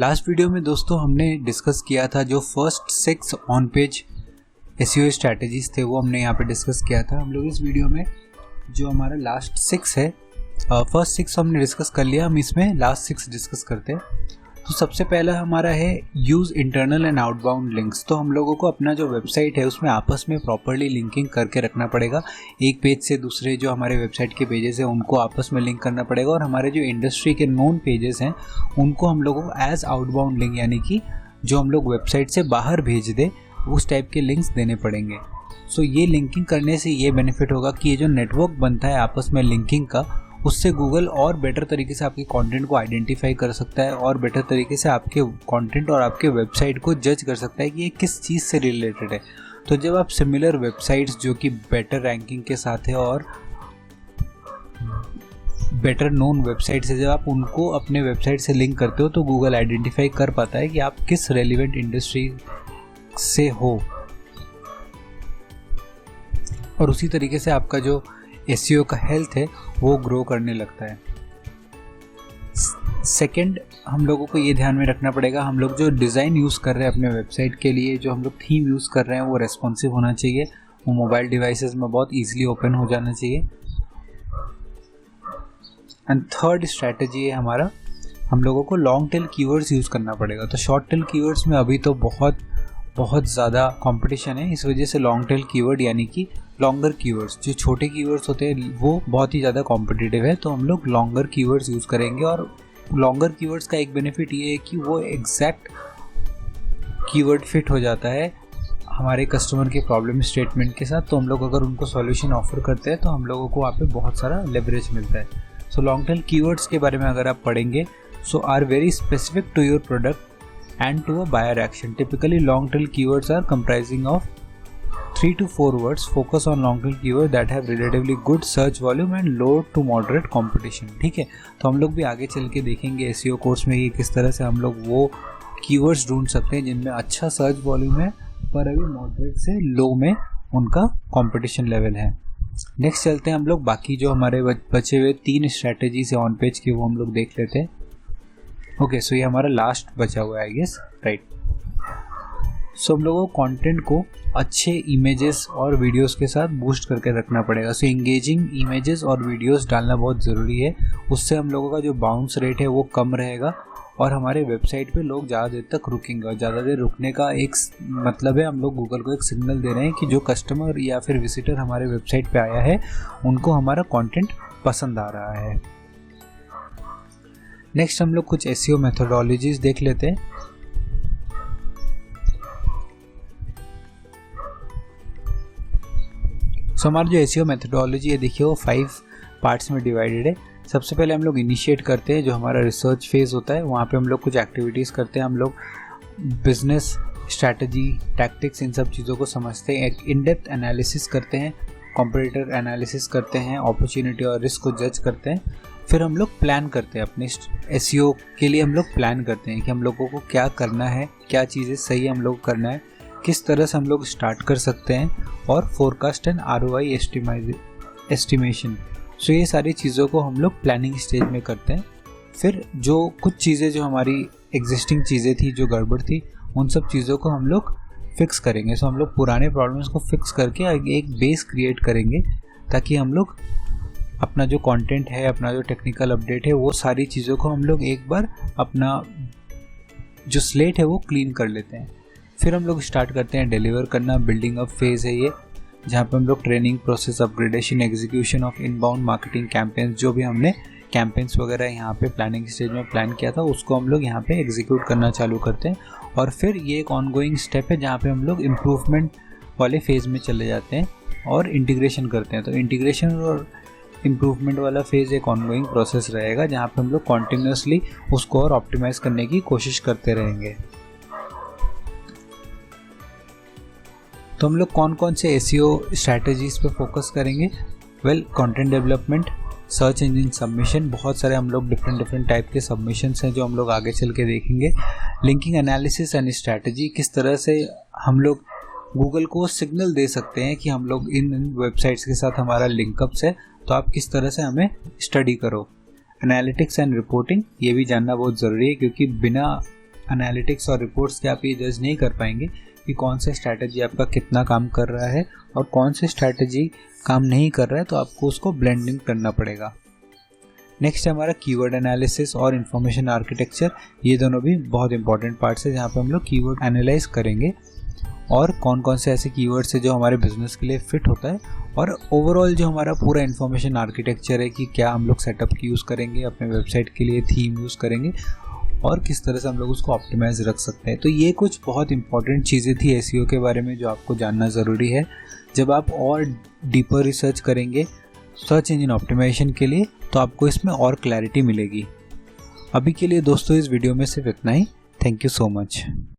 Last video में दोस्तों हमने डिस्कस किया था जो first 6 on page SEO strategies थे वो हमने यहाँ पे डिस्कस किया था। हम लोग इस वीडियो में जो हमारा लास्ट 6 है, फर्स्ट 6 हमने डिस्कस कर लिया, हम इसमें लास्ट 6 डिस्कस करते हैं। तो सबसे पहला हमारा है use internal and outbound links. तो हम लोगों को अपना जो वेबसाइट है उसमें आपस में प्रॉपरली लिंकिंग करके रखना पड़ेगा। एक पेज से दूसरे जो हमारे वेबसाइट के पेजेस हैं उनको आपस में लिंक करना पड़ेगा, और हमारे जो इंडस्ट्री के नोन पेजेस हैं उनको हम लोगों को एज आउटबाउंड लिंक, यानी कि जो हम लोग वेबसाइट से बाहर भेज दें उस टाइप के लिंक्स देने पड़ेंगे। सो ये लिंकिंग करने से ये बेनिफिट होगा कि ये जो नेटवर्क बनता है आपस में लिंकिंग का, उससे गूगल और बेटर तरीके से आपके कंटेंट को आइडेंटिफाई कर सकता है और बेटर तरीके से आपके कंटेंट और आपके वेबसाइट को जज कर सकता है कि ये किस चीज़ से रिलेटेड है। तो जब आप सिमिलर वेबसाइट्स जो कि बेटर रैंकिंग के साथ है और बेटर नोन वेबसाइट से जब आप उनको अपने वेबसाइट से लिंक करते हो तो गूगल आइडेंटिफाई कर पाता है कि आप किस रेलिवेंट इंडस्ट्री से हो, और उसी तरीके से आपका जो एसईओ का हेल्थ है वो ग्रो करने लगता है। सेकंड, हम लोगों को ये ध्यान में रखना पड़ेगा, हम लोग जो डिज़ाइन यूज़ कर रहे हैं अपने वेबसाइट के लिए, जो हम लोग थीम यूज़ कर रहे हैं वो रेस्पॉन्सिव होना चाहिए, वो मोबाइल डिवाइसेस में बहुत ईजिली ओपन हो जाना चाहिए। एंड थर्ड स्ट्रैटेजी है हमारा, हम लोगों को लॉन्ग टेल कीवर्ड्स यूज़ करना पड़ेगा। तो शॉर्ट टेल कीवर्ड्स में अभी तो बहुत ज़्यादा कंपटीशन है, इस वजह से लॉन्ग टेल कीवर्ड यानी कि लॉन्गर कीवर्ड्स, जो छोटे कीवर्ड्स होते हैं वो बहुत ही ज़्यादा कॉम्पिटिटिव है, तो हम लोग लॉन्गर कीवर्ड्स यूज़ करेंगे। और लॉन्गर कीवर्ड्स का एक बेनिफिट ये है कि वो एग्जैक्ट कीवर्ड फिट हो जाता है हमारे कस्टमर के प्रॉब्लम स्टेटमेंट के साथ। तो हम लोग अगर उनको सॉल्यूशन ऑफर करते हैं तो हम लोगों को वहाँ पे बहुत सारा लेवरेज मिलता है। सो लॉन्ग टेल कीवर्ड्स के बारे में अगर आप पढ़ेंगे, so are very specific to your product and to a buyer action. Typically long tail keywords are comprising of 3 to 4 words. Focus on long tail keywords that have relatively good search volume and low to moderate competition. ठीक है, तो हम लोग भी आगे चल के देखेंगे एसईओ कोर्स में कि किस तरह से हम लोग वो कीवर्ड्स ढूंढ सकते हैं जिनमें अच्छा सर्च वॉल्यूम है पर अभी मॉडरेट से लो में उनका कंपटीशन लेवल है। नेक्स्ट चलते हैं हम लोग, बाकी जो हमारे बचे हुए 3 स्ट्रैटेजी से ऑन पेज की वो हम लोग देख लेते हैं। ओके, सो ये हमारा लास्ट बचा हुआ है आई गेस, राइट। सो हम लोगों को कंटेंट को अच्छे इमेजेस और वीडियोस के साथ बूस्ट करके रखना पड़ेगा। सो इंगेजिंग इमेजेस और वीडियोस डालना बहुत ज़रूरी है, उससे हम लोगों का जो बाउंस रेट है वो कम रहेगा और हमारे वेबसाइट पे लोग ज़्यादा देर तक रुकेंगे। और ज़्यादा देर रुकने का एक मतलब है, हम लोग गूगल को एक सिग्नल दे रहे हैं कि जो कस्टमर या फिर विजिटर हमारे वेबसाइट पे आया है उनको हमारा कंटेंट पसंद आ रहा है। नेक्स्ट हम लोग कुछ एसईओ मेथोडोलॉजीज देख लेते हैं। सो हमारा जो एसईओ मेथोडोलॉजी है देखिए वो 5 पार्ट्स में डिवाइडेड है। सबसे पहले हम लोग इनिशिएट करते हैं, जो हमारा रिसर्च फेज होता है वहाँ पे हम लोग कुछ एक्टिविटीज़ करते हैं, हम लोग बिजनेस स्ट्रैटेजी, टैक्टिक्स, इन सब चीज़ों को समझते हैं, एक इन डेप्थ एनालिसिस करते हैं, कॉम्पिटिटर एनालिसिस करते हैं, अपॉर्चुनिटी और रिस्क को जज करते हैं। फिर हम लोग प्लान करते हैं अपने एसईओ के लिए, हम लोग प्लान करते हैं कि हम लोगों को क्या करना है, क्या चीज़ें सही हम लोग करना है, किस तरह से हम लोग स्टार्ट कर सकते हैं, और फोरकास्ट एंड आरओआई एस्टिमेशन। सो ये सारी चीज़ों को हम लोग प्लानिंग स्टेज में करते हैं। फिर जो कुछ चीज़ें जो हमारी एग्जिस्टिंग चीज़ें थी जो गड़बड़ थी उन सब चीज़ों को हम लोग फिक्स करेंगे। सो हम लोग पुराने प्रॉब्लम्स को फिक्स करके एक बेस क्रिएट करेंगे ताकि हम लोग अपना जो कंटेंट है, अपना जो टेक्निकल अपडेट है, वो सारी चीज़ों को हम लोग एक बार अपना जो स्लेट है वो क्लीन कर लेते हैं। फिर हम लोग स्टार्ट करते हैं डिलीवर करना। बिल्डिंग अप फेज़ है ये, जहाँ पे हम लोग training process, upgradation, execution of inbound marketing campaigns, जो भी हमने कैंपेन्स वगैरह यहाँ पे प्लानिंग स्टेज में प्लान किया था उसको हम लोग यहाँ पे एग्जीक्यूट करना चालू करते हैं। और फिर ये एक ऑनगोइंग स्टेप है जहाँ पे हम लोग इम्प्रूवमेंट वाले फेज़ में चले जाते हैं और इंटीग्रेशन करते हैं। तो इंटीग्रेशन और इम्प्रूवमेंट वाला फेज़ एक ऑनगोइंग प्रोसेस रहेगा जहाँ पे हम लोग कॉन्टिन्यूसली उसको और ऑप्टिमाइज़ करने की कोशिश करते रहेंगे। तो हम लोग कौन कौन से एसईओ स्ट्रैटेजीज पे फोकस करेंगे? Well, content development, search engine submission, बहुत सारे हम लोग डिफरेंट टाइप के सबमिशंस हैं जो हम लोग आगे चल के देखेंगे। लिंकिंग एनालिसिस एंड स्ट्रैटेजी, किस तरह से हम लोग गूगल को सिग्नल दे सकते हैं कि हम लोग इन वेबसाइट्स के साथ हमारा लिंकअप्स है, तो आप किस तरह से हमें स्टडी करो। एनालिटिक्स एंड रिपोर्टिंग, ये भी जानना बहुत ज़रूरी है, क्योंकि बिना एनालिटिक्स और रिपोर्ट्स के आप ये जज नहीं कर पाएंगे कि कौन सा स्ट्रैटेजी आपका कितना काम कर रहा है और कौन से स्ट्रैटेजी काम नहीं कर रहा है, तो आपको उसको ब्लेंडिंग करना पड़ेगा। नेक्स्ट है हमारा कीवर्ड एनालिसिस और इन्फॉर्मेशन आर्किटेक्चर। ये दोनों भी बहुत इंपॉर्टेंट पार्ट्स है जहाँ पे हम लोग कीवर्ड एनालाइज करेंगे और कौन कौन से ऐसे कीवर्ड्स है जो हमारे बिजनेस के लिए फिट होता है, और ओवरऑल जो हमारा पूरा इन्फॉर्मेशन आर्किटेक्चर है कि क्या हम लोग सेटअप की यूज़ करेंगे, अपने वेबसाइट के लिए थीम यूज़ करेंगे और किस तरह से हम लोग उसको ऑप्टिमाइज रख सकते हैं। तो ये कुछ बहुत इंपॉर्टेंट चीज़ें थी एसईओ के बारे में जो आपको जानना ज़रूरी है। जब आप और डीपर रिसर्च करेंगे सर्च इंजन ऑप्टिमाइजेशन के लिए तो आपको इसमें और क्लैरिटी मिलेगी। अभी के लिए दोस्तों इस वीडियो में सिर्फ इतना ही। Thank you so much.